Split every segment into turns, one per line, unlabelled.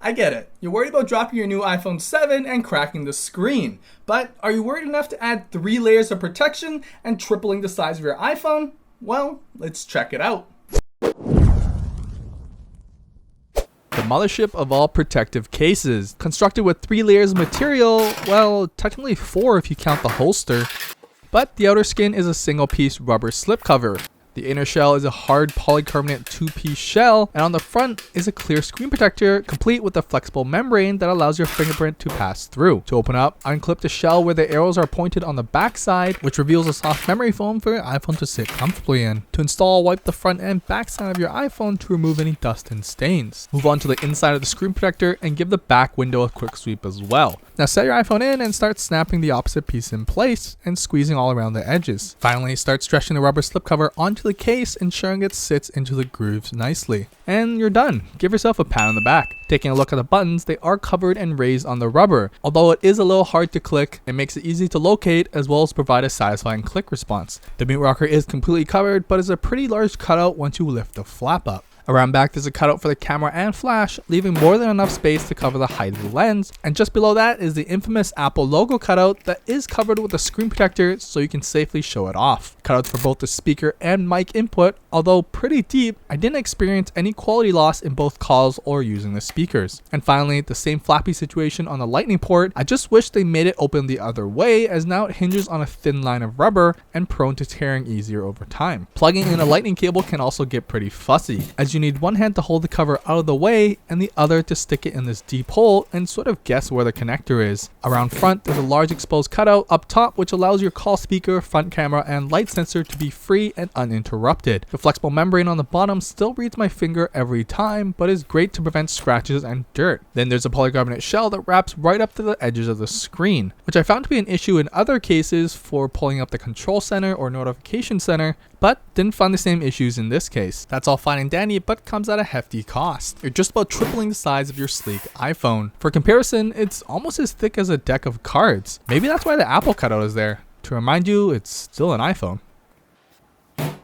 I get it. You're worried about dropping your new iPhone 7 and cracking the screen. But are you worried enough to add 3 layers of protection and tripling the size of your iPhone? Well, let's check it out. The mothership of all protective cases. Constructed with 3 layers of material, well, technically 4 if you count the holster. But the outer skin is a single piece rubber slipcover. The inner shell is a hard polycarbonate 2-piece shell, and on the front is a clear screen protector complete with a flexible membrane that allows your fingerprint to pass through. To open up, unclip the shell where the arrows are pointed on the back side, which reveals a soft memory foam for your iPhone to sit comfortably in. To install, wipe the front and back side of your iPhone to remove any dust and stains. Move on to the inside of the screen protector and give the back window a quick sweep as well. Now set your iPhone in and start snapping the opposite piece in place and squeezing all around the edges. Finally, start stretching the rubber slipcover onto the case, ensuring it sits into the grooves nicely. And you're done. Give yourself a pat on the back. Taking a look at the buttons, they are covered and raised on the rubber. Although it is a little hard to click, it makes it easy to locate as well as provide a satisfying click response. The mute rocker is completely covered, but is a pretty large cutout once you lift the flap up. Around back, there's a cutout for the camera and flash, leaving more than enough space to cover the height of the lens. And just below that is the infamous Apple logo cutout that is covered with a screen protector so you can safely show it off. Cutouts for both the speaker and mic input, although pretty deep, I didn't experience any quality loss in both calls or using the speakers. And finally, the same flappy situation on the lightning port. I just wish they made it open the other way, as now it hinges on a thin line of rubber and prone to tearing easier over time. Plugging in a lightning cable can also get pretty fussy, as you need one hand to hold the cover out of the way and the other to stick it in this deep hole and sort of guess where the connector is. Around front, there's a large exposed cutout up top which allows your call speaker, front camera, and light sensor to be free and uninterrupted. The flexible membrane on the bottom still reads my finger every time, but is great to prevent scratches and dirt. Then there's a polycarbonate shell that wraps right up to the edges of the screen, which I found to be an issue in other cases for pulling up the control center or notification center, but didn't find the same issues in this case. That's all fine and dandy, but comes at a hefty cost. You're just about tripling the size of your sleek iPhone. For comparison, it's almost as thick as a deck of cards. Maybe that's why the Apple cutout is there, to remind you it's still an iPhone.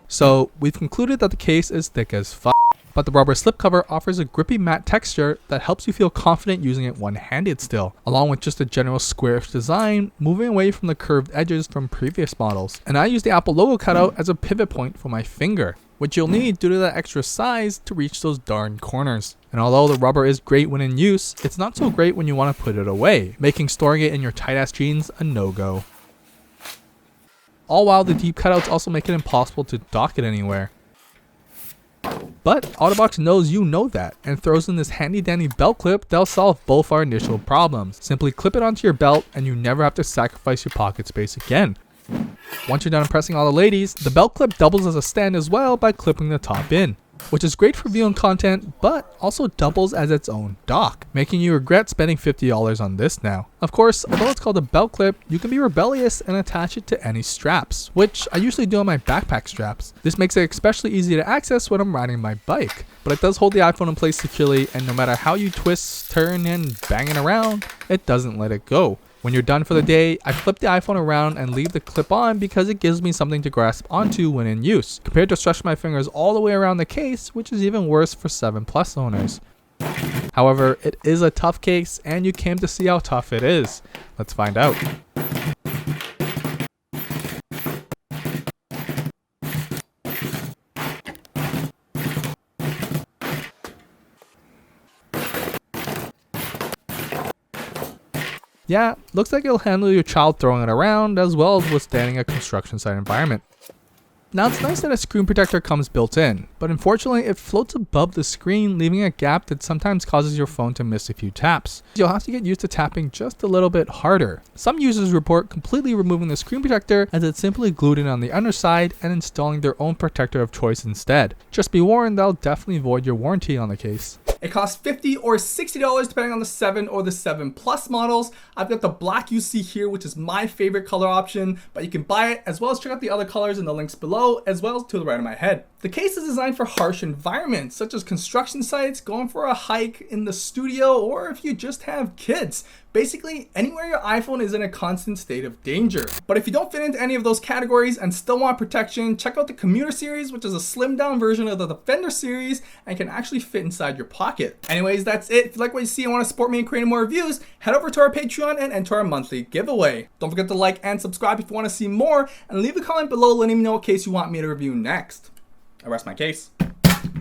So we've concluded that the case is thick as fuck, but the rubber slipcover offers a grippy matte texture that helps you feel confident using it one-handed still, along with just a general squarish design, moving away from the curved edges from previous models. And I use the Apple logo cutout as a pivot point for my finger, which you'll need due to that extra size to reach those darn corners. And although the rubber is great when in use, it's not so great when you want to put it away, making storing it in your tight-ass jeans a no-go. All while the deep cutouts also make it impossible to dock it anywhere. But OtterBox knows you know that and throws in this handy dandy belt clip that'll solve both our initial problems. Simply clip it onto your belt and you never have to sacrifice your pocket space again. Once you're done impressing all the ladies, the belt clip doubles as a stand as well by clipping the top in, which is great for viewing content, but also doubles as its own dock, making you regret spending $50 on this now. Of course, although it's called a belt clip, you can be rebellious and attach it to any straps, which I usually do on my backpack straps. This makes it especially easy to access when I'm riding my bike, but it does hold the iPhone in place securely, and no matter how you twist, turn, and bang it around, it doesn't let it go. When you're done for the day, I flip the iPhone around and leave the clip on because it gives me something to grasp onto when in use, compared to stretching my fingers all the way around the case, which is even worse for 7 Plus owners. However, it is a tough case and you came to see how tough it is. Let's find out. Yeah, looks like it'll handle your child throwing it around as well as withstanding a construction site environment. Now it's nice that a screen protector comes built in, but unfortunately it floats above the screen, leaving a gap that sometimes causes your phone to miss a few taps. You'll have to get used to tapping just a little bit harder. Some users report completely removing the screen protector as it's simply glued in on the underside and installing their own protector of choice instead. Just be warned, that'll definitely void your warranty on the case. It costs $50 or $60 depending on the 7 or the 7 Plus models. I've got the black you see here, which is my favorite color option, but you can buy it as well as check out the other colors in the links below, as well as to the right of my head. The case is designed designed for harsh environments such as construction sites, going for a hike in the studio, or if you just have kids. Basically, anywhere your iPhone is in a constant state of danger. But if you don't fit into any of those categories and still want protection, check out the Commuter Series, which is a slimmed down version of the Defender Series and can actually fit inside your pocket. Anyways, that's it. If you like what you see and want to support me in creating more reviews, head over to our Patreon and enter our monthly giveaway. Don't forget to like and subscribe if you want to see more, and leave a comment below letting me know what case you want me to review next. I rest my case.